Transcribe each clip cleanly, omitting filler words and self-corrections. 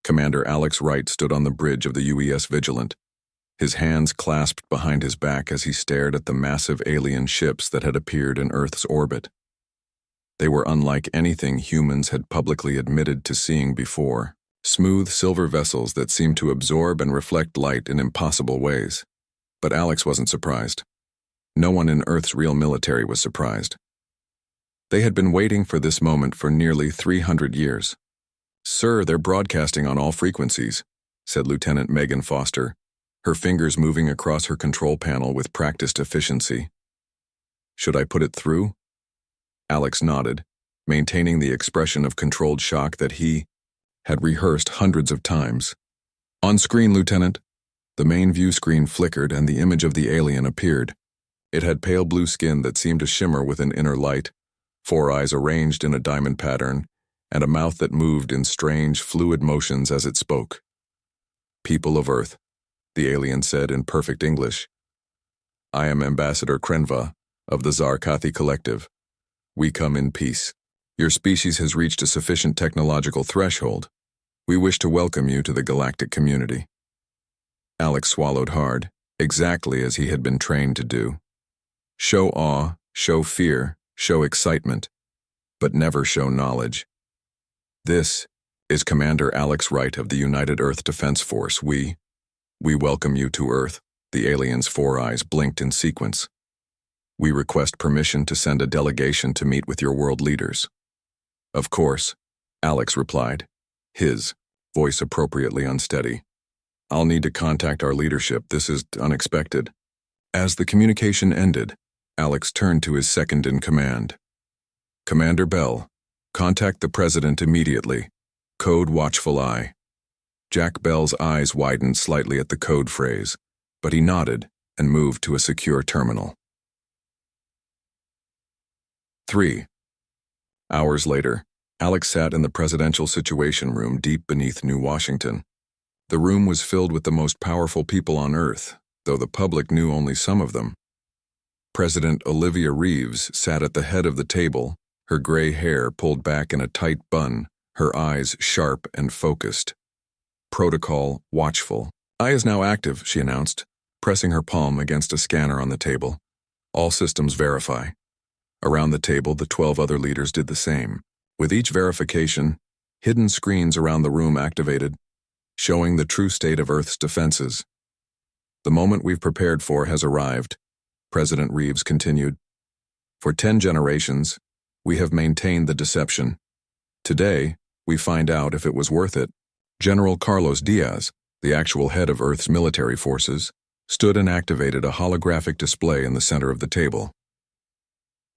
Commander Alex Wright stood on the bridge of the UES Vigilant, his hands clasped behind his back as he stared at the massive alien ships that had appeared in Earth's orbit. They were unlike anything humans had publicly admitted to seeing before, smooth silver vessels that seemed to absorb and reflect light in impossible ways. But Alex wasn't surprised. No one in Earth's real military was surprised. They had been waiting for this moment for nearly 300 years. "Sir, they're broadcasting on all frequencies," said Lieutenant Megan Foster, her fingers moving across her control panel with practiced efficiency. "Should I put it through?" Alex nodded, maintaining the expression of controlled shock that he had rehearsed hundreds of times. "On screen, Lieutenant." The main view screen flickered and the image of the alien appeared. It had pale blue skin that seemed to shimmer with an inner light, 4 eyes arranged in a diamond pattern, and a mouth that moved in strange, fluid motions as it spoke. "People of Earth," the alien said in perfect English. "I am Ambassador Krenva of the Zarkathi Collective. We come in peace. Your species has reached a sufficient technological threshold. We wish to welcome you to the galactic community." Alex swallowed hard, exactly as he had been trained to do. Show awe, show fear, show excitement, but never show knowledge. "This is Commander Alex Wright of the United Earth Defense Force. We welcome you to Earth." The alien's 4 eyes blinked in sequence. "We request permission to send a delegation to meet with your world leaders." "Of course," Alex replied, his voice appropriately unsteady. "I'll need to contact our leadership. This is unexpected." As the communication ended, Alex turned to his second-in-command. "Commander Bell, contact the President immediately. Code Watchful Eye." Jack Bell's eyes widened slightly at the code phrase, but he nodded and moved to a secure terminal. 3. Hours later, Alex sat in the presidential situation room deep beneath New Washington. The room was filled with the most powerful people on Earth, though the public knew only some of them. President Olivia Reeves sat at the head of the table, her gray hair pulled back in a tight bun, her eyes sharp and focused. Protocol watchful. "Eye is now active," she announced, pressing her palm against a scanner on the table. "All systems verify." Around the table, the 12 other leaders did the same. With each verification, hidden screens around the room activated, showing the true state of Earth's defenses. "The moment we've prepared for has arrived," President Reeves continued. "For 10 generations, we have maintained the deception. Today, we find out if it was worth it." General Carlos Diaz, the actual head of Earth's military forces, stood and activated a holographic display in the center of the table.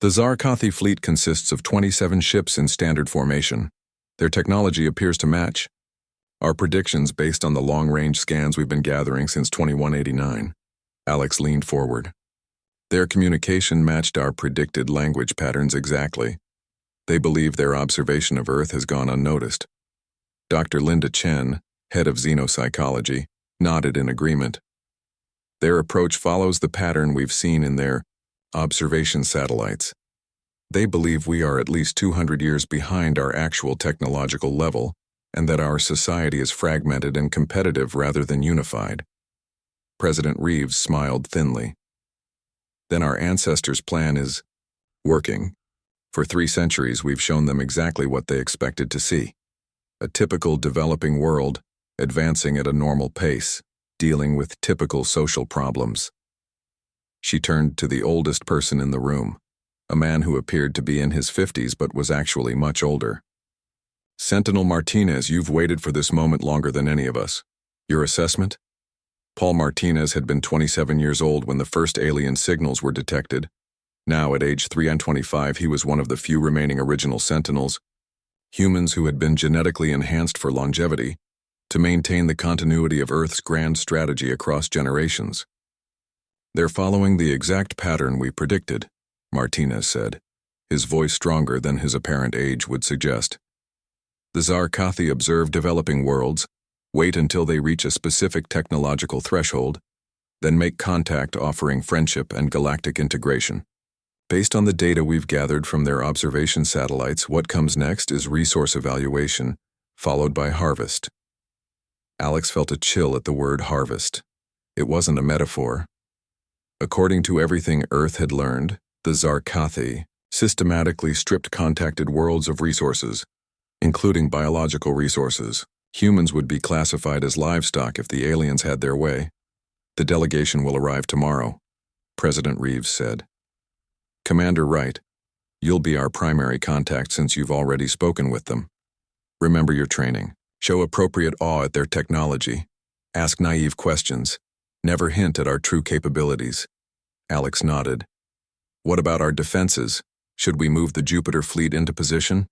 "The Zarkathi fleet consists of 27 ships in standard formation. Their technology appears to match our predictions based on the long-range scans we've been gathering since 2189. Alex leaned forward. "Their communication matched our predicted language patterns exactly. They believe their observation of Earth has gone unnoticed." Dr. Linda Chen, head of xenopsychology, nodded in agreement. "Their approach follows the pattern we've seen in their observation satellites. They believe we are at least 200 years behind our actual technological level, and that our society is fragmented and competitive rather than unified." President Reeves smiled thinly. "Then our ancestors' plan is working. For 3 centuries, we've shown them exactly what they expected to see. A typical developing world, advancing at a normal pace, dealing with typical social problems." She turned to the oldest person in the room, a man who appeared to be in his 50s but was actually much older. "Sentinel Martinez, you've waited for this moment longer than any of us. Your assessment?" Paul Martinez had been 27 years old when the first alien signals were detected. Now, at age 325, he was one of the few remaining original Sentinels, humans who had been genetically enhanced for longevity, to maintain the continuity of Earth's grand strategy across generations. "They're following the exact pattern we predicted," Martinez said, his voice stronger than his apparent age would suggest. "The Zarkathi observe developing worlds, wait until they reach a specific technological threshold, then make contact offering friendship and galactic integration. Based on the data we've gathered from their observation satellites, what comes next is resource evaluation, followed by harvest. Alex felt a chill at the word harvest. It wasn't a metaphor. According to everything Earth had learned, the Zarkathi systematically stripped contacted worlds of resources, including biological resources. Humans would be classified as livestock if the aliens had their way. The delegation will arrive tomorrow, President Reeves said. Commander Wright, you'll be our primary contact since you've already spoken with them. Remember your training. Show appropriate awe at their technology. Ask naive questions. Never hint at our true capabilities. Alex nodded. What about our defenses? Should we move the Jupiter fleet into position?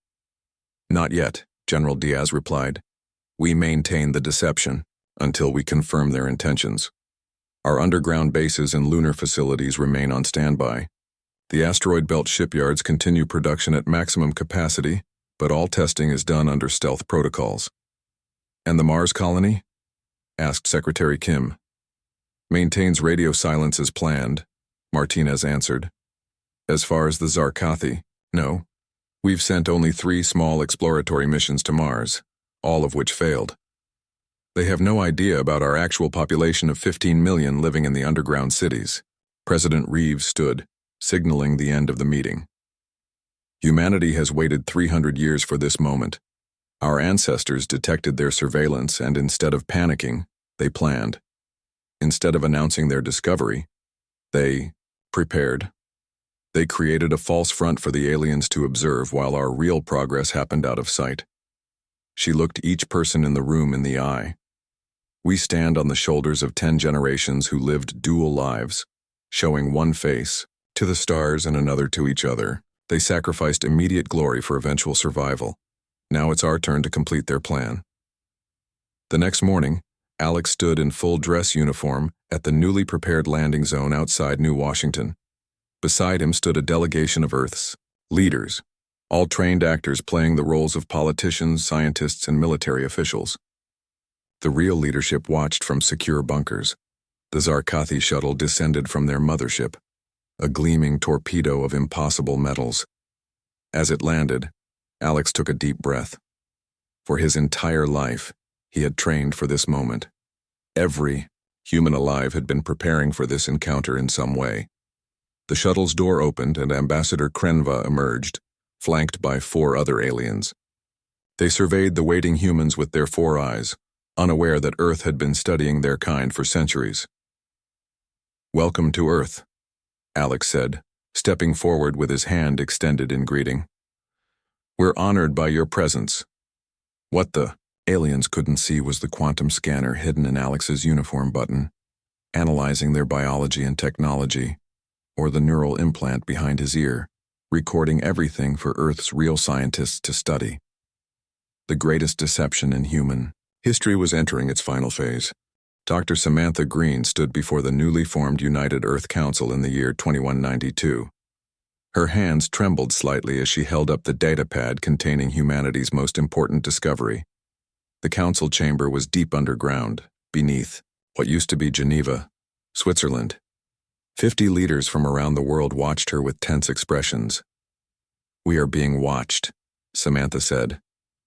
Not yet, General Diaz replied. We maintain the deception until we confirm their intentions. Our underground bases and lunar facilities remain on standby. The asteroid belt shipyards continue production at maximum capacity, but all testing is done under stealth protocols. And the Mars colony? Asked Secretary Kim. Maintains radio silence as planned, Martinez answered. As far as the Zarkathi, no. We've sent only 3 small exploratory missions to Mars, all of which failed. They have no idea about our actual population of 15 million living in the underground cities. President Reeves stood, signaling the end of the meeting. Humanity has waited 300 years for this moment. Our ancestors detected their surveillance and instead of panicking, they planned. Instead of announcing their discovery, they prepared. They created a false front for the aliens to observe while our real progress happened out of sight. She looked each person in the room in the eye. We stand on the shoulders of 10 generations who lived dual lives, showing one face to the stars and another to each other. They sacrificed immediate glory for eventual survival. Now it's our turn to complete their plan. The next morning, Alex stood in full dress uniform at the newly prepared landing zone outside New Washington. Beside him stood a delegation of Earth's leaders, all trained actors playing the roles of politicians, scientists, and military officials. The real leadership watched from secure bunkers. The Zarkathi shuttle descended from their mothership, a gleaming torpedo of impossible metals. As it landed, Alex took a deep breath. For his entire life, he had trained for this moment. Every human alive had been preparing for this encounter in some way. The shuttle's door opened and Ambassador Krenva emerged, flanked by 4 other aliens. They surveyed the waiting humans with their 4 eyes, unaware that Earth had been studying their kind for centuries. Welcome to Earth, Alex said, stepping forward with his hand extended in greeting. We're honored by your presence. What the aliens couldn't see was the quantum scanner hidden in Alex's uniform button, analyzing their biology and technology, or the neural implant behind his ear, recording everything for Earth's real scientists to study. The greatest deception in human history was entering its final phase. Dr. Samantha Green stood before the newly formed United Earth Council in the year 2192. Her hands trembled slightly as she held up the datapad containing humanity's most important discovery. The council chamber was deep underground, beneath what used to be Geneva, Switzerland. 50 leaders from around the world watched her with tense expressions. We are being watched, Samantha said,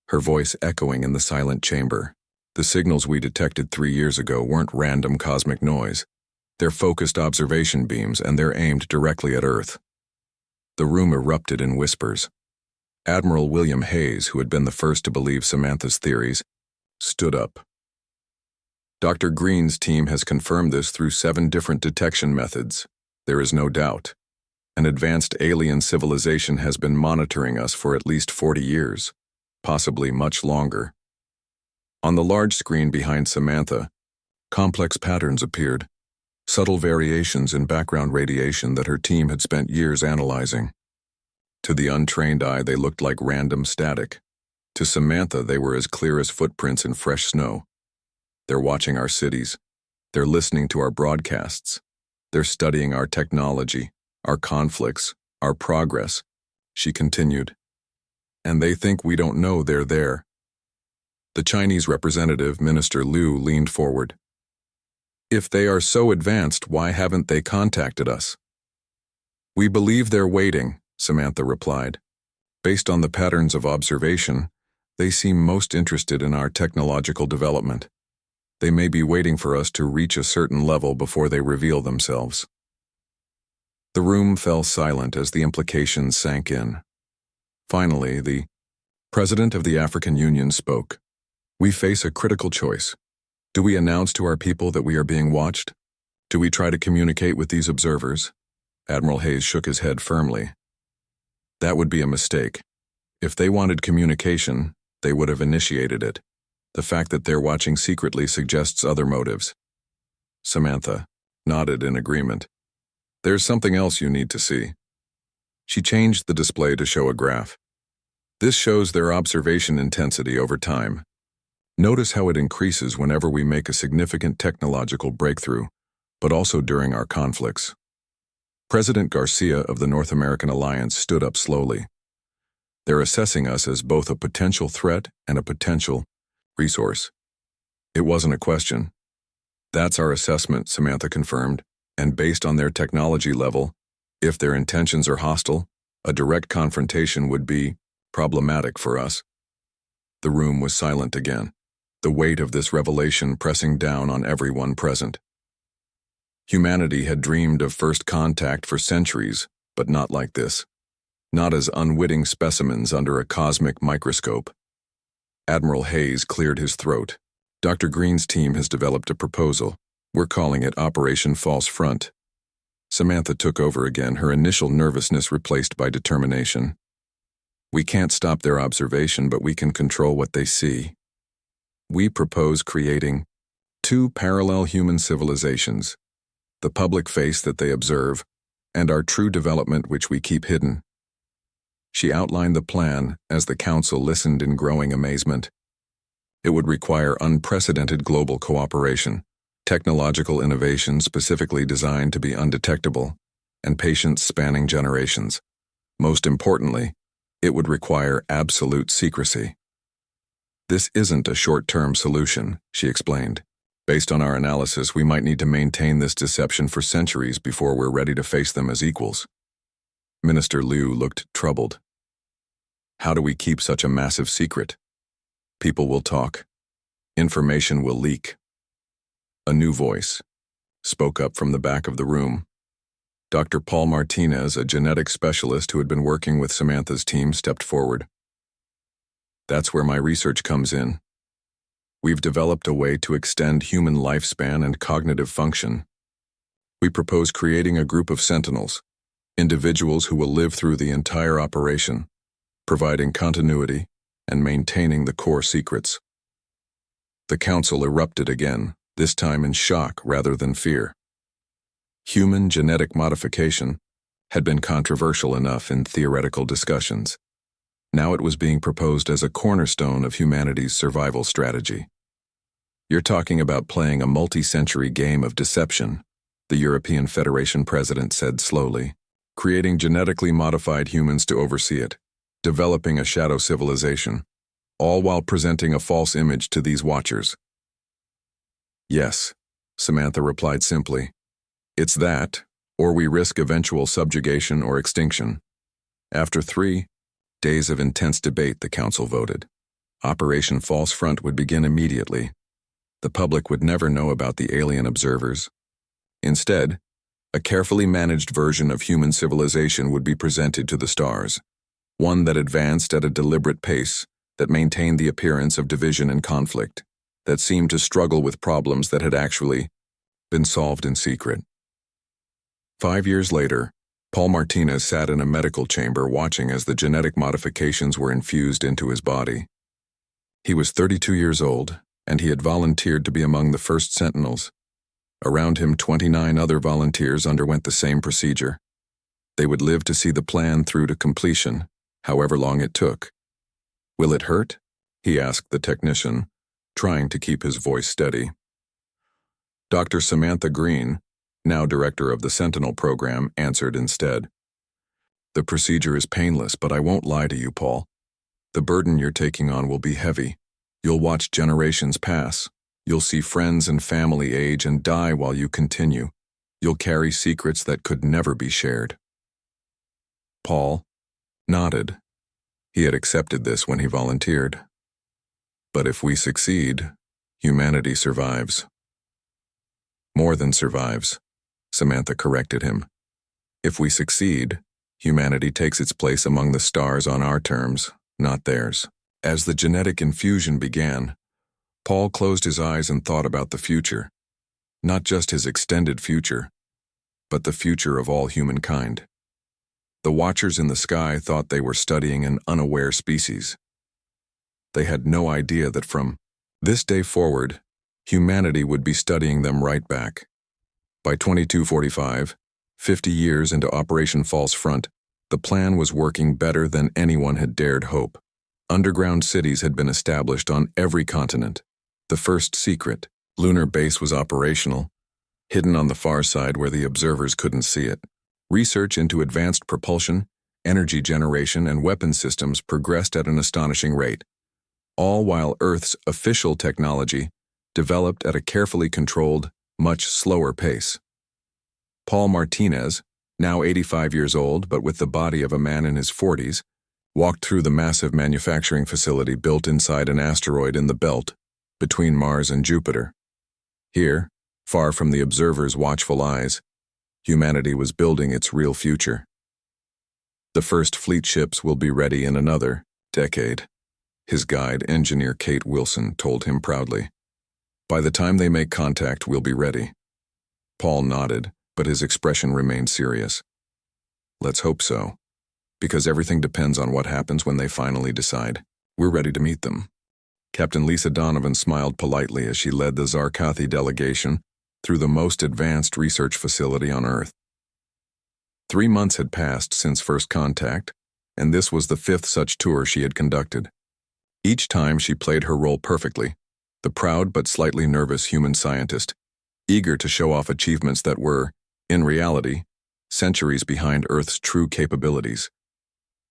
her voice echoing in the silent chamber. The signals we detected 3 years ago weren't random cosmic noise. They're focused observation beams and they're aimed directly at Earth. The room erupted in whispers. Admiral William Hayes, who had been the first to believe Samantha's theories, stood up. Dr. Green's team has confirmed this through 7 different detection methods. There is no doubt. An advanced alien civilization has been monitoring us for at least 40 years, possibly much longer. On the large screen behind Samantha, complex patterns appeared, subtle variations in background radiation that her team had spent years analyzing. To the untrained eye, they looked like random static. To Samantha, they were as clear as footprints in fresh snow. They're watching our cities. They're listening to our broadcasts. They're studying our technology, our conflicts, our progress, she continued. And they think we don't know they're there. The Chinese representative, Minister Liu, leaned forward. If they are so advanced, why haven't they contacted us? We believe they're waiting, Samantha replied. Based on the patterns of observation, they seem most interested in our technological development. They may be waiting for us to reach a certain level before they reveal themselves. The room fell silent as the implications sank in. Finally, the President of the African Union spoke. We face a critical choice. Do we announce to our people that we are being watched? Do we try to communicate with these observers? Admiral Hayes shook his head firmly. That would be a mistake. If they wanted communication, they would have initiated it. The fact that they're watching secretly suggests other motives. Samantha nodded in agreement. There's something else you need to see. She changed the display to show a graph. This shows their observation intensity over time. Notice how it increases whenever we make a significant technological breakthrough, but also during our conflicts. President Garcia of the North American Alliance stood up slowly. They're assessing us as both a potential threat and a potential resource. It wasn't a question. That's our assessment, Samantha confirmed, and based on their technology level, if their intentions are hostile, a direct confrontation would be problematic for us. The room was silent again, the weight of this revelation pressing down on everyone present. Humanity had dreamed of first contact for centuries, but not like this. Not as unwitting specimens under a cosmic microscope. Admiral Hayes cleared his throat. Dr. Green's team has developed a proposal. We're calling it Operation False Front. Samantha took over again, her initial nervousness replaced by determination. We can't stop their observation, but we can control what they see. We propose creating 2 parallel human civilizations, the public face that they observe, and our true development which we keep hidden. She outlined the plan as the council listened in growing amazement. It would require unprecedented global cooperation, technological innovation specifically designed to be undetectable, and patience spanning generations. Most importantly, it would require absolute secrecy. This isn't a short-term solution, she explained. Based on our analysis, we might need to maintain this deception for centuries before we're ready to face them as equals. Minister Liu looked troubled. How do we keep such a massive secret? People will talk. Information will leak. A new voice spoke up from the back of the room. Dr. Paul Martinez, a genetic specialist who had been working with Samantha's team, stepped forward. That's where my research comes in. We've developed a way to extend human lifespan and cognitive function. We propose creating a group of sentinels, individuals who will live through the entire operation, providing continuity and maintaining the core secrets. The council erupted again, this time in shock rather than fear. Human genetic modification had been controversial enough in theoretical discussions. Now it was being proposed as a cornerstone of humanity's survival strategy. You're talking about playing a multi-century game of deception, the European Federation president said slowly, creating genetically modified humans to oversee it, developing a shadow civilization, all while presenting a false image to these watchers. Yes, Samantha replied simply. It's that, or we risk eventual subjugation or extinction. After 3 days of intense debate, the council voted. Operation False Front would begin immediately. The public would never know about the alien observers. Instead, a carefully managed version of human civilization would be presented to the stars, one that advanced at a deliberate pace, that maintained the appearance of division and conflict, that seemed to struggle with problems that had actually been solved in secret. 5 years later, Paul Martinez sat in a medical chamber watching as the genetic modifications were infused into his body. He was 32 years old, and he had volunteered to be among the first sentinels. Around him, 29 other volunteers underwent the same procedure. They would live to see the plan through to completion, however long it took. Will it hurt? He asked the technician, trying to keep his voice steady. Dr. Samantha Green, now director of the Sentinel program, answered instead. The procedure is painless, but I won't lie to you, Paul. The burden you're taking on will be heavy. You'll watch generations pass. You'll see friends and family age and die while you continue. You'll carry secrets that could never be shared. Paul nodded. He had accepted this when he volunteered. But if we succeed, Humanity survives. More than survives, Samantha corrected him. If we succeed, humanity takes its place among the stars on our terms, not theirs. As the genetic infusion began, Paul closed his eyes and thought about the future. Not just his extended future, but the future of all humankind. The watchers in the sky thought they were studying an unaware species. They had no idea that from this day forward, humanity would be studying them right back. By 2245, 50 years into Operation False Front, the plan was working better than anyone had dared hope. Underground cities had been established on every continent. The first secret, lunar base was operational, hidden on the far side where the observers couldn't see it. Research into advanced propulsion, energy generation, and weapon systems progressed at an astonishing rate, all while Earth's official technology developed at a carefully controlled, much slower pace. Paul Martinez, now 85 years old but with the body of a man in his 40s, walked through the massive manufacturing facility built inside an asteroid in the belt between Mars and Jupiter. Here, far from the observers' watchful eyes, humanity was building its real future. The first fleet ships will be ready in another decade, his guide, engineer Kate Wilson, told him proudly. By the time they make contact, we'll be ready. Paul nodded, but his expression remained serious. Let's hope so, because everything depends on what happens when they finally decide. We're ready to meet them. Captain Lisa Donovan smiled politely as she led the Zarkathi delegation through the most advanced research facility on Earth. 3 months had passed since first contact, and this was the 5th such tour she had conducted. Each time she played her role perfectly, the proud but slightly nervous human scientist, eager to show off achievements that were, in reality, centuries behind Earth's true capabilities.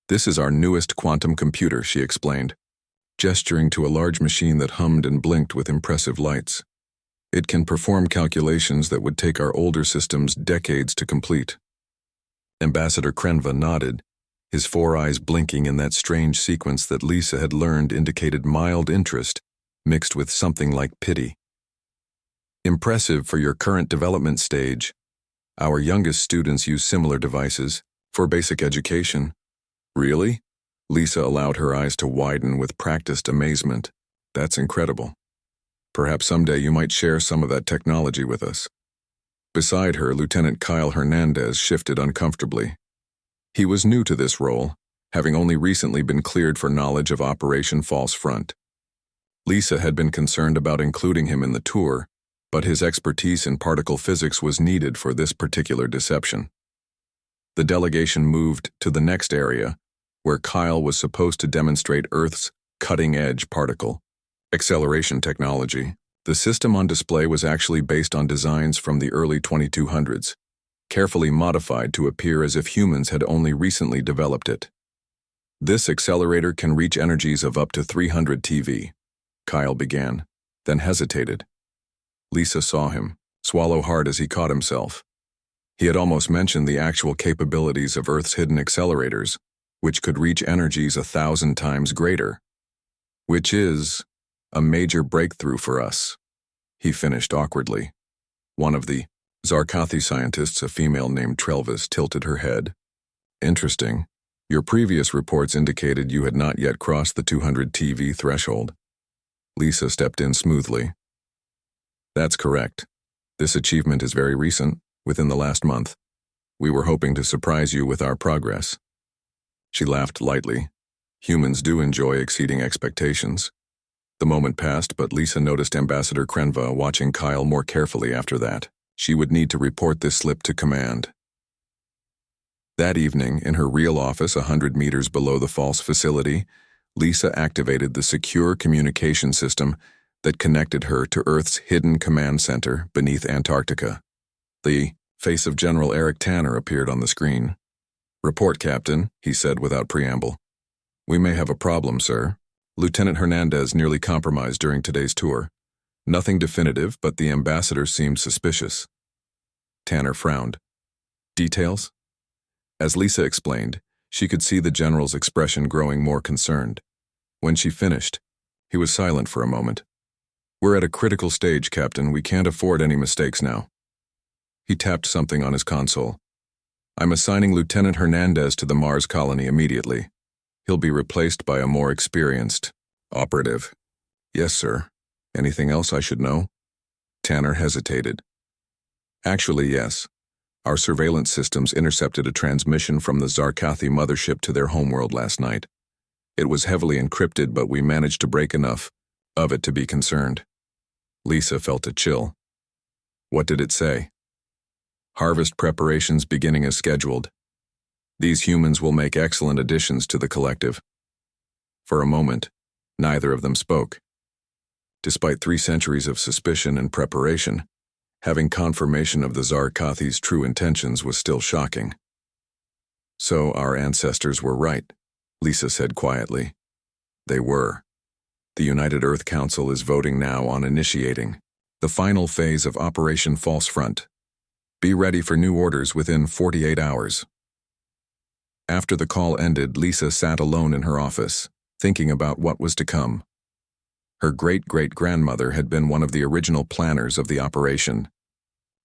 This is our newest quantum computer, she explained, gesturing to a large machine that hummed and blinked with impressive lights. It can perform calculations that would take our older systems decades to complete. Ambassador Krenva nodded, his 4 eyes blinking in that strange sequence that Lisa had learned indicated mild interest, mixed with something like pity. Impressive for your current development stage. Our youngest students use similar devices for basic education. Really? Lisa allowed her eyes to widen with practiced amazement. That's incredible. Perhaps someday you might share some of that technology with us. Beside her, Lieutenant Kyle Hernandez shifted uncomfortably. He was new to this role, having only recently been cleared for knowledge of Operation False Front. Lisa had been concerned about including him in the tour, but his expertise in particle physics was needed for this particular deception. The delegation moved to the next area, where Kyle was supposed to demonstrate Earth's cutting-edge particle acceleration technology. The system on display was actually based on designs from the early 2200s, carefully modified to appear as if humans had only recently developed it. This accelerator can reach energies of up to 300 TeV, Kyle began, then hesitated. Lisa saw him, swallow hard as he caught himself. He had almost mentioned the actual capabilities of Earth's hidden accelerators, which could reach energies 1,000 times greater. Which is a major breakthrough for us, he finished awkwardly. One of the Zarkathi scientists, a female named Trelvis, tilted her head. Interesting. Your previous reports indicated you had not yet crossed the 200 TeV threshold. Lisa stepped in smoothly. That's correct. This achievement is very recent, within the last month. We were hoping to surprise you with our progress. She laughed lightly. Humans do enjoy exceeding expectations. The moment passed, but Lisa noticed Ambassador Krenva watching Kyle more carefully after that. She would need to report this slip to command. That evening, in her real office 100 meters below the false facility, Lisa activated the secure communication system that connected her to Earth's hidden command center beneath Antarctica. The face of General Eric Tanner appeared on the screen. "Report, Captain," he said without preamble. "We may have a problem, sir. Lieutenant Hernandez nearly compromised during today's tour. Nothing definitive, but the ambassador seemed suspicious." Tanner frowned. "Details?" As Lisa explained, she could see the general's expression growing more concerned. When she finished, he was silent for a moment. We're at a critical stage, Captain. We can't afford any mistakes now. He tapped something on his console. I'm assigning Lieutenant Hernandez to the Mars colony immediately. He'll be replaced by a more experienced operative. Yes, sir. Anything else I should know? Tanner hesitated. Actually, yes. Our surveillance systems intercepted a transmission from the Zarkathi mothership to their homeworld last night. It was heavily encrypted, but we managed to break enough of it to be concerned. Lisa felt a chill. What did it say? Harvest preparations beginning as scheduled. These humans will make excellent additions to the collective. For a moment, neither of them spoke. Despite 3 centuries of suspicion and preparation, having confirmation of the Zarkathi's true intentions was still shocking. So our ancestors were right, Lisa said quietly. They were. The United Earth Council is voting now on initiating the final phase of Operation False Front. Be ready for new orders within 48 hours. After the call ended, Lisa sat alone in her office, thinking about what was to come. Her great-great-grandmother had been one of the original planners of the operation.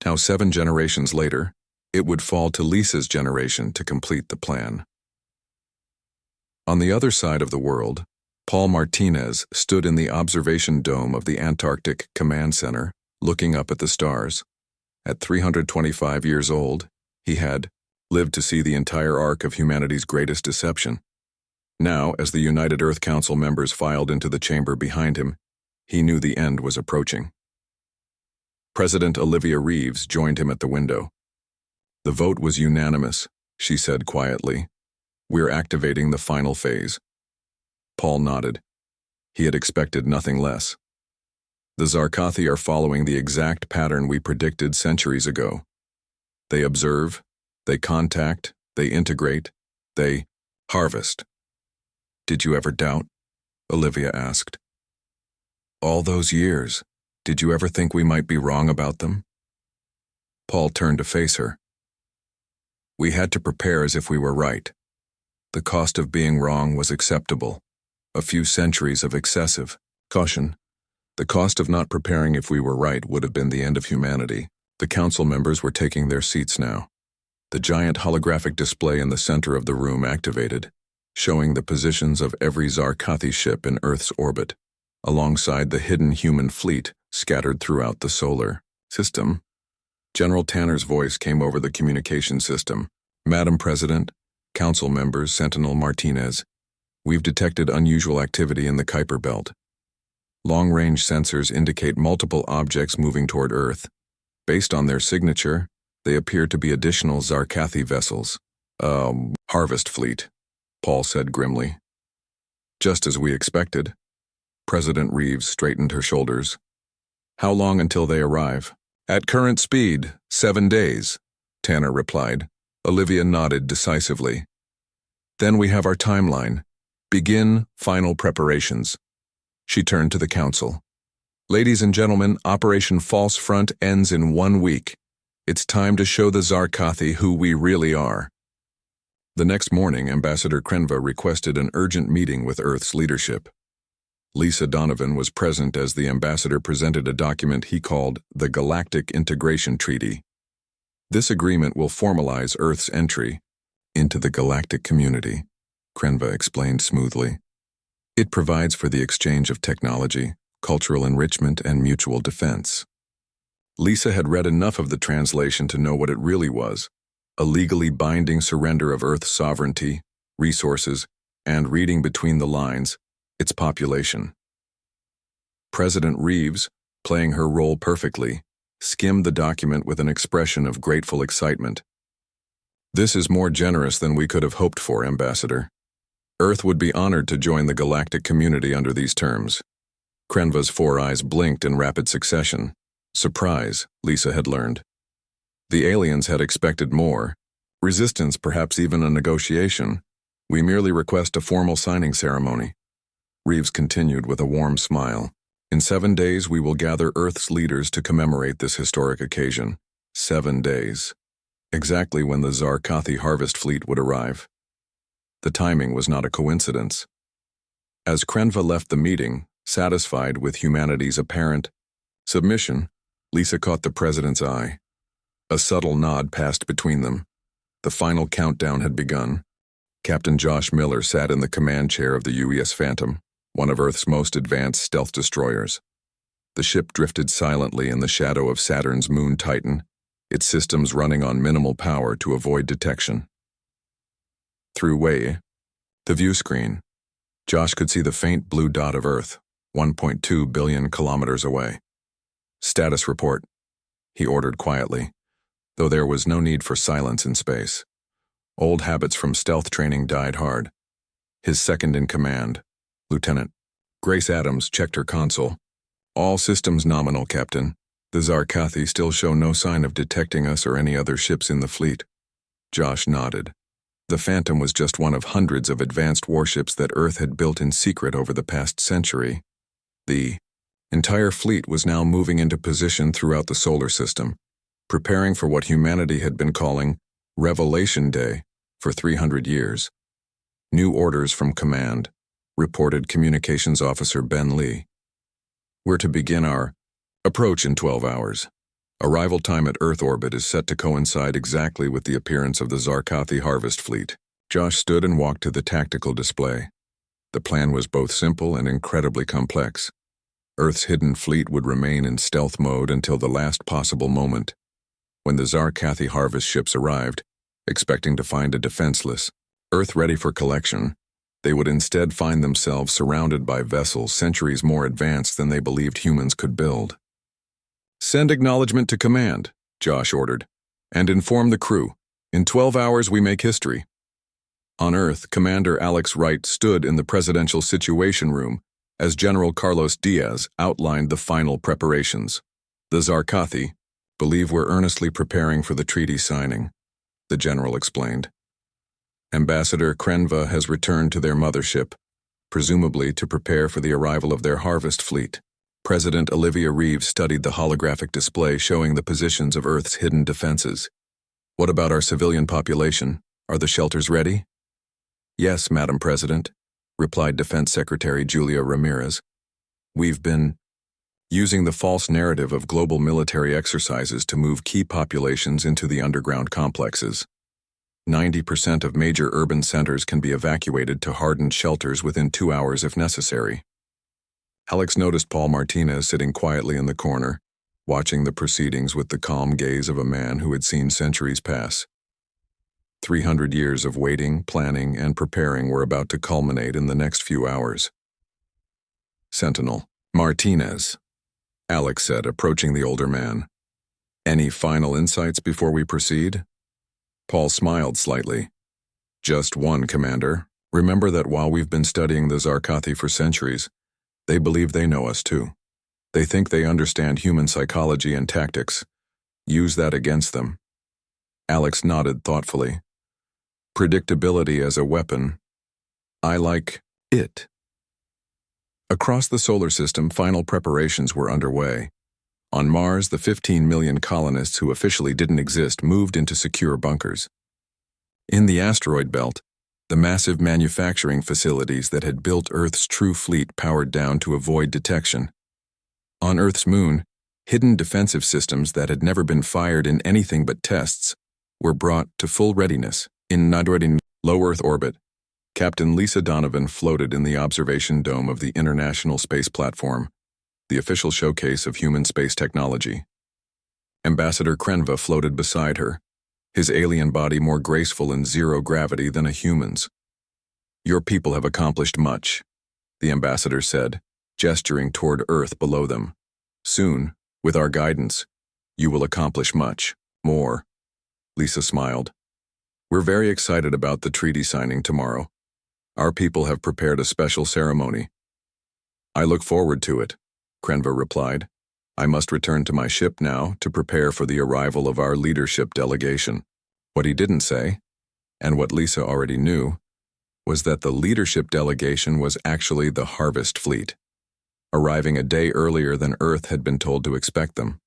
Now 7 generations later, it would fall to Lisa's generation to complete the plan. On the other side of the world, Paul Martinez stood in the observation dome of the Antarctic Command Center, looking up at the stars. At 325 years old, he had lived to see the entire arc of humanity's greatest deception. Now, as the United Earth Council members filed into the chamber behind him, he knew the end was approaching. President Olivia Reeves joined him at the window. The vote was unanimous, she said quietly. We're activating the final phase. Paul nodded. He had expected nothing less. The Zarkathi are following the exact pattern we predicted centuries ago. They observe, they contact, they integrate, they harvest. Did you ever doubt? Olivia asked. All those years, did you ever think we might be wrong about them? Paul turned to face her. We had to prepare as if we were right. The cost of being wrong was acceptable. A few centuries of excessive caution. The cost of not preparing if we were right would have been the end of humanity. The council members were taking their seats now. The giant holographic display in the center of the room activated, showing the positions of every Zarkathi ship in Earth's orbit, alongside the hidden human fleet scattered throughout the solar system. General Tanner's voice came over the communication system. Madam President, Council members, Sentinel Martinez, we've detected unusual activity in the Kuiper Belt. Long-range sensors indicate multiple objects moving toward Earth. Based on their signature, they appear to be additional Zarkathi vessels. Harvest fleet, Paul said grimly. Just as we expected. President Reeves straightened her shoulders. How long until they arrive? At current speed, 7 days, Tanner replied. Olivia nodded decisively. Then we have our timeline. Begin final preparations. She turned to the council. Ladies and gentlemen, Operation False Front ends in 1 week. It's time to show the Zarkathi who we really are. The next morning, Ambassador Krenva requested an urgent meeting with Earth's leadership. Lisa Donovan was present as the ambassador presented a document he called the Galactic Integration Treaty. This agreement will formalize Earth's entry into the galactic community, Krenva explained smoothly. It provides for the exchange of technology, cultural enrichment, and mutual defense. Lisa had read enough of the translation to know what it really was, a legally binding surrender of Earth's sovereignty, resources, and, reading between the lines, its population. President Reeves, playing her role perfectly, skimmed the document with an expression of grateful excitement. This is more generous than we could have hoped for, Ambassador. Earth would be honored to join the galactic community under these terms. Krenva's 4 eyes blinked in rapid succession. Surprise, Lisa had learned. The aliens had expected more. Resistance, perhaps even a negotiation. We merely request a formal signing ceremony. Reeves continued with a warm smile. In 7 days, we will gather Earth's leaders to commemorate this historic occasion. 7 days. Exactly when the Zarkathi harvest fleet would arrive. The timing was not a coincidence. As Krenva left the meeting, Satisfied with humanity's apparent submission, Lisa caught the president's eye. A subtle nod passed between them. The final countdown had begun. Captain Josh Miller sat in the command chair of the UES Phantom, one of Earth's most advanced stealth destroyers. The ship drifted silently in the shadow of Saturn's moon Titan, its systems running on minimal power to avoid detection. Through the view screen, Josh could see the faint blue dot of Earth, 1.2 billion kilometers away. "Status report," he ordered quietly, though there was no need for silence in space. Old habits from stealth training died hard. His second-in-command, Lieutenant Grace Adams, checked her console. "All systems nominal, Captain. The Zarkathi still show no sign of detecting us or any other ships in the fleet." Josh nodded. The Phantom was just one of hundreds of advanced warships that Earth had built in secret over the past century. The entire fleet was now moving into position throughout the solar system, preparing for what humanity had been calling Revelation Day for 300 years. "New orders from command," reported Communications Officer Ben Lee. "We're to begin our approach in 12 hours. Arrival time at Earth orbit is set to coincide exactly with the appearance of the Zarkathi harvest fleet." Josh stood and walked to the tactical display. The plan was both simple and incredibly complex. Earth's hidden fleet would remain in stealth mode until the last possible moment. When the Zarkathi harvest ships arrived, expecting to find a defenseless Earth ready for collection, they would instead find themselves surrounded by vessels centuries more advanced than they believed humans could build. "Send acknowledgement to command," Josh ordered, "and inform the crew. In 12 hours we make history." On Earth, Commander Alex Wright stood in the presidential situation room as General Carlos Diaz outlined the final preparations. "The Zarkathi believe we're earnestly preparing for the treaty signing," the general explained. "Ambassador Krenva has returned to their mothership, presumably to prepare for the arrival of their harvest fleet." President Olivia Reeves studied the holographic display showing the positions of Earth's hidden defenses. "What about our civilian population? Are the shelters ready?" "Yes, Madam President," replied Defense Secretary Julia Ramirez. "We've been using the false narrative of global military exercises to move key populations into the underground complexes. 90% of major urban centers can be evacuated to hardened shelters within 2 hours if necessary." Alex noticed Paul Martinez sitting quietly in the corner, watching the proceedings with the calm gaze of a man who had seen centuries pass. 300 years of waiting, planning, and preparing were about to culminate in the next few hours. "Sentinel Martinez," Alex said, approaching the older man. "Any final insights before we proceed?" Paul smiled slightly. "Just one, Commander. Remember that while we've been studying the Zarkathi for centuries, they believe they know us too. They think they understand human psychology and tactics. Use that against them." Alex nodded thoughtfully. "Predictability as a weapon. I like it." Across the solar system, final preparations were underway. On Mars, the 15 million colonists who officially didn't exist moved into secure bunkers. In the asteroid belt, the massive manufacturing facilities that had built Earth's true fleet powered down to avoid detection. On Earth's moon, hidden defensive systems that had never been fired in anything but tests were brought to full readiness. In low Earth orbit, Captain Lisa Donovan floated in the observation dome of the International Space Platform, the official showcase of human space technology. Ambassador Krenva floated beside her, his alien body more graceful in zero gravity than a human's. "Your people have accomplished much," the ambassador said, gesturing toward Earth below them. "Soon, with our guidance, you will accomplish much more." Lisa smiled. "We're very excited about the treaty signing tomorrow. Our people have prepared a special ceremony." "I look forward to it," Krenva replied. "I must return to my ship now to prepare for the arrival of our leadership delegation." What he didn't say, and what Lisa already knew, was that the leadership delegation was actually the harvest fleet, arriving a day earlier than Earth had been told to expect them.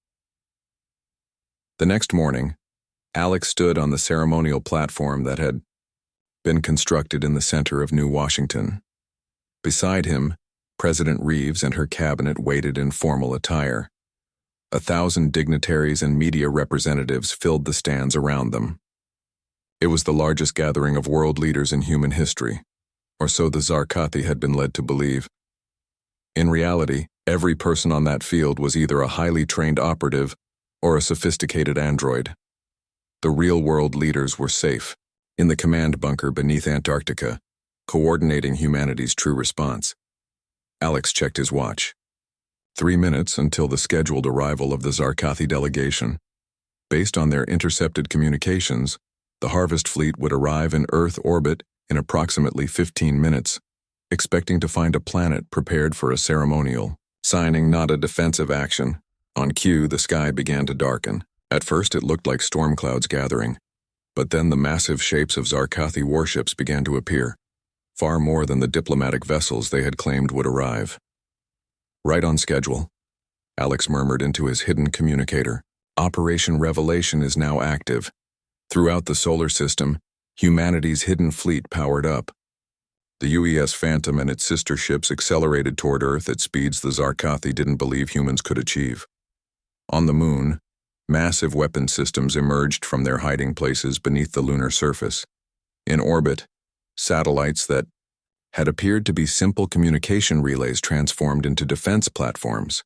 The next morning, Alex stood on the ceremonial platform that had been constructed in the center of New Washington. Beside him, President Reeves and her cabinet waited in formal attire. 1,000 dignitaries and media representatives filled the stands around them. It was the largest gathering of world leaders in human history, or so the Zarkathi had been led to believe. In reality, every person on that field was either a highly trained operative or a sophisticated android. The real-world leaders were safe, in the command bunker beneath Antarctica, coordinating humanity's true response. Alex checked his watch. 3 minutes until the scheduled arrival of the Zarkathi delegation. Based on their intercepted communications, the Harvest Fleet would arrive in Earth orbit in approximately 15 minutes, expecting to find a planet prepared for a ceremonial signing, not a defensive action. On cue, the sky began to darken. At first, it looked like storm clouds gathering, but then the massive shapes of Zarkathi warships began to appear, far more than the diplomatic vessels they had claimed would arrive. Right on schedule, Alex murmured into his hidden communicator. Operation Revelation is now active. Throughout the solar system, humanity's hidden fleet powered up. The UES Phantom and its sister ships accelerated toward Earth at speeds the Zarkathi didn't believe humans could achieve. On the Moon, massive weapon systems emerged from their hiding places beneath the lunar surface. In orbit, satellites that had appeared to be simple communication relays transformed into defense platforms.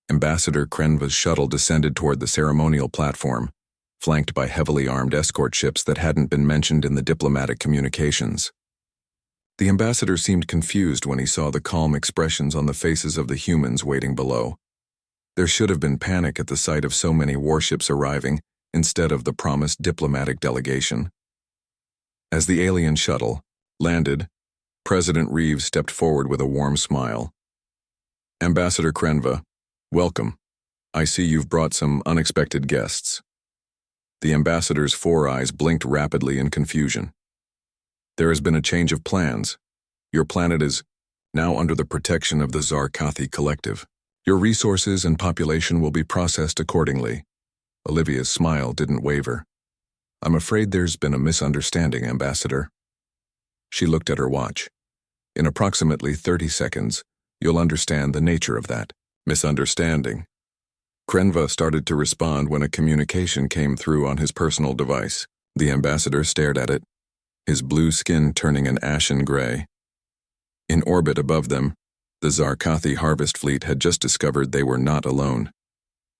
Ambassador Krenva's shuttle descended toward the ceremonial platform, flanked by heavily armed escort ships that hadn't been mentioned in the diplomatic communications. The ambassador seemed confused when he saw the calm expressions on the faces of the humans waiting below. There should have been panic at the sight of so many warships arriving instead of the promised diplomatic delegation. As the alien shuttle landed, President Reeves stepped forward with a warm smile. Ambassador Krenva, welcome. I see you've brought some unexpected guests. The ambassador's 4 eyes blinked rapidly in confusion. There has been a change of plans. Your planet is now under the protection of the Zarkathi Collective. Your resources and population will be processed accordingly. Olivia's smile didn't waver. I'm afraid there's been a misunderstanding, Ambassador. She looked at her watch. In approximately 30 seconds, you'll understand the nature of that misunderstanding. Krenva started to respond when a communication came through on his personal device. The ambassador stared at it, his blue skin turning an ashen gray. In orbit above them, the Zarkathi Harvest Fleet had just discovered they were not alone.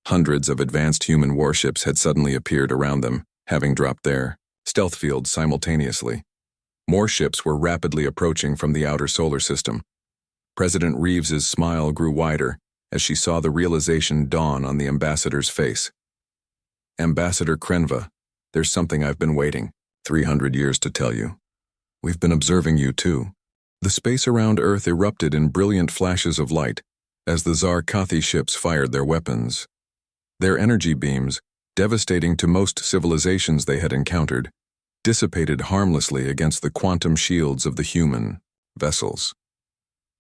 Hundreds of advanced human warships had suddenly appeared around them, having dropped their stealth fields simultaneously. More ships were rapidly approaching from the outer solar system. President Reeves's smile grew wider as she saw the realization dawn on the ambassador's face. Ambassador Krenva, there's something I've been waiting 300 years to tell you. We've been observing you too. The space around Earth erupted in brilliant flashes of light as the Zarkathi ships fired their weapons. Their energy beams, devastating to most civilizations they had encountered, dissipated harmlessly against the quantum shields of the human vessels.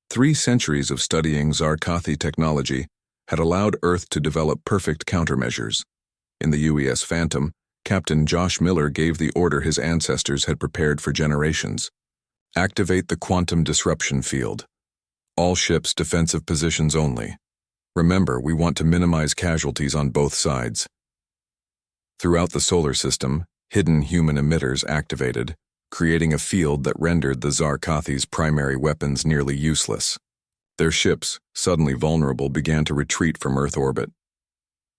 3 centuries of studying Zarkathi technology had allowed Earth to develop perfect countermeasures. In the UES Phantom, Captain Josh Miller gave the order his ancestors had prepared for generations. Activate the quantum disruption field. All ships defensive positions only. Remember, we want to minimize casualties on both sides. Throughout the solar system, hidden human emitters activated, creating a field that rendered the Zarkathi's primary weapons nearly useless. Their ships, suddenly vulnerable, began to retreat from Earth orbit.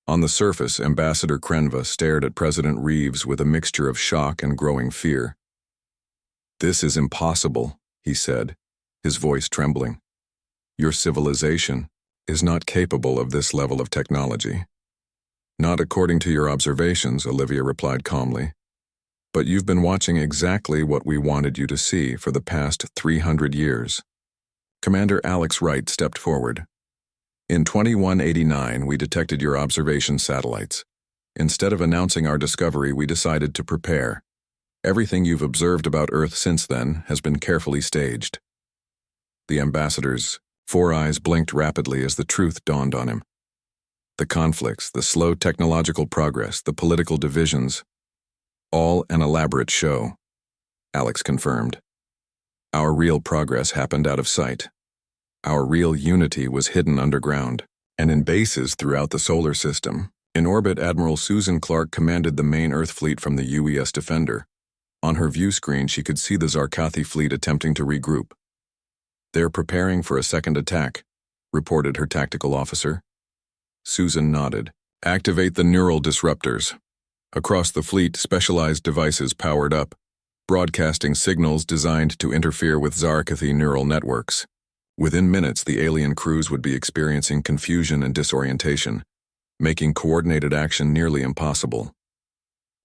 On the surface, Ambassador Krenva stared at President Reeves with a mixture of shock and growing fear. This is impossible, he said, his voice trembling. Your civilization is not capable of this level of technology. Not according to your observations, Olivia replied calmly. But you've been watching exactly what we wanted you to see for the past 300 years. Commander Alex Wright stepped forward. In 2189, we detected your observation satellites. Instead of announcing our discovery, we decided to prepare. Everything you've observed about Earth since then has been carefully staged. The ambassador's 4 eyes blinked rapidly as the truth dawned on him. The conflicts, the slow technological progress, the political divisions, all an elaborate show, Alex confirmed. Our real progress happened out of sight. Our real unity was hidden underground, and in bases throughout the solar system. In orbit, Admiral Susan Clark commanded the main Earth fleet from the UES Defender. On her view screen, she could see the Zarkathi fleet attempting to regroup. "They're preparing for a second attack," reported her tactical officer. Susan nodded. "Activate the neural disruptors." Across the fleet, specialized devices powered up, broadcasting signals designed to interfere with Zarkathi neural networks. Within minutes, the alien crews would be experiencing confusion and disorientation, making coordinated action nearly impossible.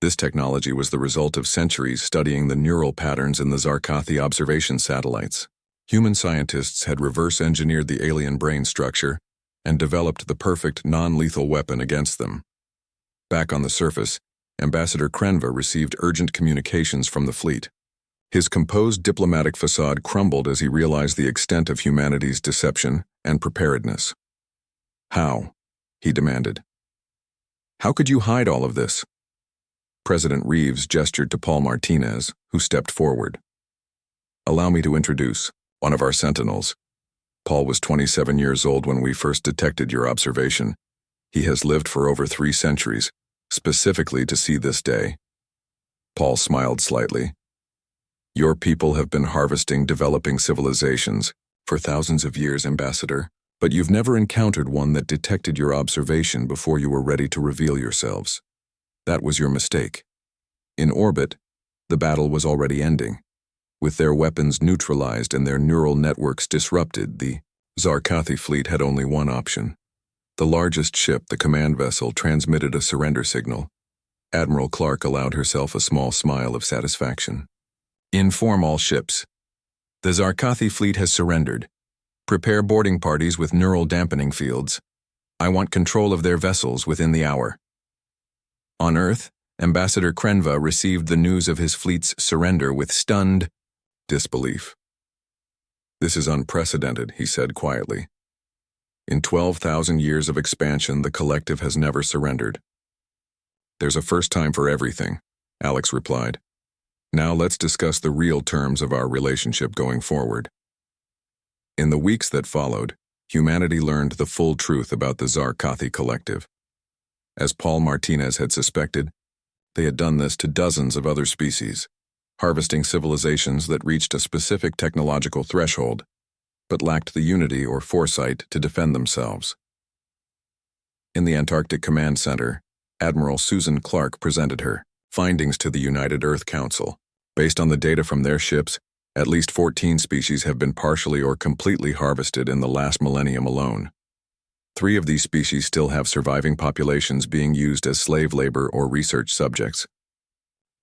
This technology was the result of centuries studying the neural patterns in the Zarkathi observation satellites. Human scientists had reverse-engineered the alien brain structure and developed the perfect non-lethal weapon against them. Back on the surface, Ambassador Krenva received urgent communications from the fleet. His composed diplomatic facade crumbled as he realized the extent of humanity's deception and preparedness. "How?" he demanded. "How could you hide all of this?" President Reeves gestured to Paul Martinez, who stepped forward. "Allow me to introduce one of our sentinels. Paul was 27 years old when we first detected your observation. He has lived for over 3 centuries, specifically to see this day." Paul smiled slightly. "Your people have been harvesting developing civilizations for thousands of years, Ambassador, but you've never encountered one that detected your observation before you were ready to reveal yourselves. That was your mistake. In orbit, the battle was already ending. With their weapons neutralized and their neural networks disrupted, the Zarkathi fleet had only one option. The largest ship, the command vessel, transmitted a surrender signal. Admiral Clark allowed herself a small smile of satisfaction. "Inform all ships. The Zarkathi fleet has surrendered. Prepare boarding parties with neural dampening fields. I want control of their vessels within the hour." On Earth, Ambassador Krenva received the news of his fleet's surrender with stunned disbelief. "This is unprecedented," he said quietly. "In 12,000 years of expansion, the collective has never surrendered." "There's a first time for everything," Alex replied. "Now let's discuss the real terms of our relationship going forward." In the weeks that followed, humanity learned the full truth about the Zarkathi collective. As Paul Martinez had suspected, they had done this to dozens of other species, harvesting civilizations that reached a specific technological threshold, but lacked the unity or foresight to defend themselves. In the Antarctic Command Center, Admiral Susan Clark presented her findings to the United Earth Council. Based on the data from their ships, at least 14 species have been partially or completely harvested in the last millennium alone. 3 of these species still have surviving populations being used as slave labor or research subjects.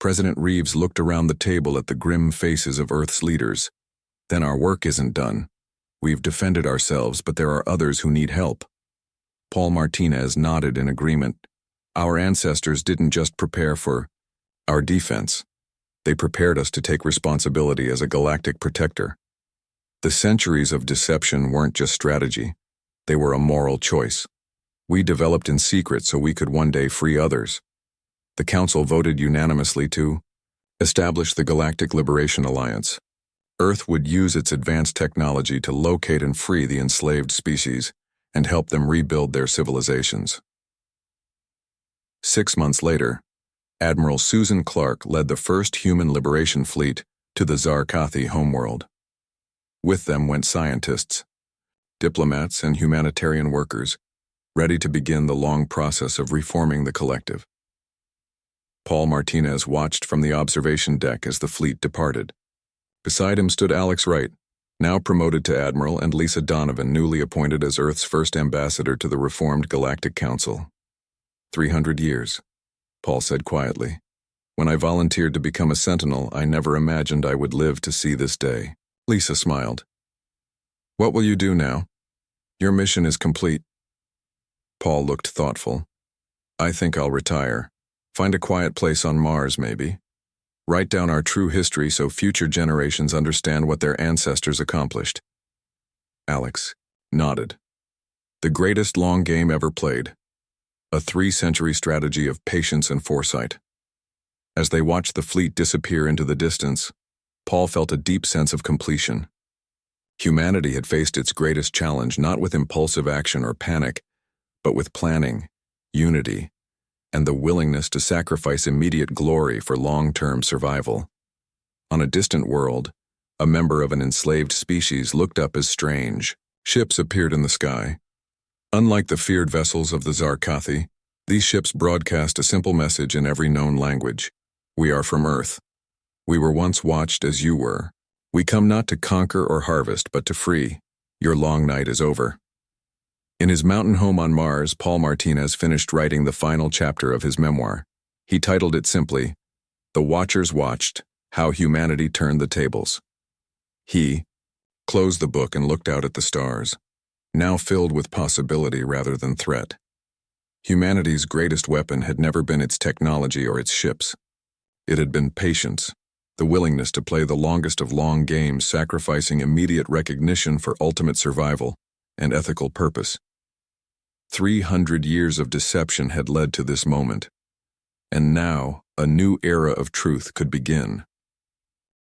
President Reeves looked around the table at the grim faces of Earth's leaders. "Then our work isn't done. We've defended ourselves, but there are others who need help." Paul Martinez nodded in agreement. "Our ancestors didn't just prepare for our defense. They prepared us to take responsibility as a galactic protector. The centuries of deception weren't just strategy. They were a moral choice. We developed in secret so we could one day free others." The Council voted unanimously to establish the Galactic Liberation Alliance. Earth would use its advanced technology to locate and free the enslaved species and help them rebuild their civilizations. 6 months later, Admiral Susan Clark led the first human liberation fleet to the Zarkathi homeworld. With them went scientists, diplomats, and humanitarian workers, ready to begin the long process of reforming the collective. Paul Martinez watched from the observation deck as the fleet departed. Beside him stood Alex Wright, now promoted to Admiral, and Lisa Donovan, newly appointed as Earth's first ambassador to the reformed Galactic Council. 300 years, Paul said quietly. "When I volunteered to become a sentinel, I never imagined I would live to see this day." Lisa smiled. "What will you do now? Your mission is complete." Paul looked thoughtful. "I think I'll retire. Find a quiet place on Mars, maybe. Write down our true history so future generations understand what their ancestors accomplished." Alex nodded. "The greatest long game ever played. A 3-century strategy of patience and foresight." As they watched the fleet disappear into the distance, Paul felt a deep sense of completion. Humanity had faced its greatest challenge not with impulsive action or panic, but with planning, unity, and the willingness to sacrifice immediate glory for long-term survival. On a distant world, a member of an enslaved species looked up as strange. Ships appeared in the sky. Unlike the feared vessels of the Zarkathi, these ships broadcast a simple message in every known language. We are from Earth. We were once watched as you were. We come not to conquer or harvest, but to free. Your long night is over. In his mountain home on Mars, Paul Martinez finished writing the final chapter of his memoir. He titled it simply, The Watchers Watched, How Humanity Turned the Tables. He closed the book and looked out at the stars, now filled with possibility rather than threat. Humanity's greatest weapon had never been its technology or its ships. It had been patience, the willingness to play the longest of long games, sacrificing immediate recognition for ultimate survival and ethical purpose. 300 years of deception had led to this moment, and now a new era of truth could begin.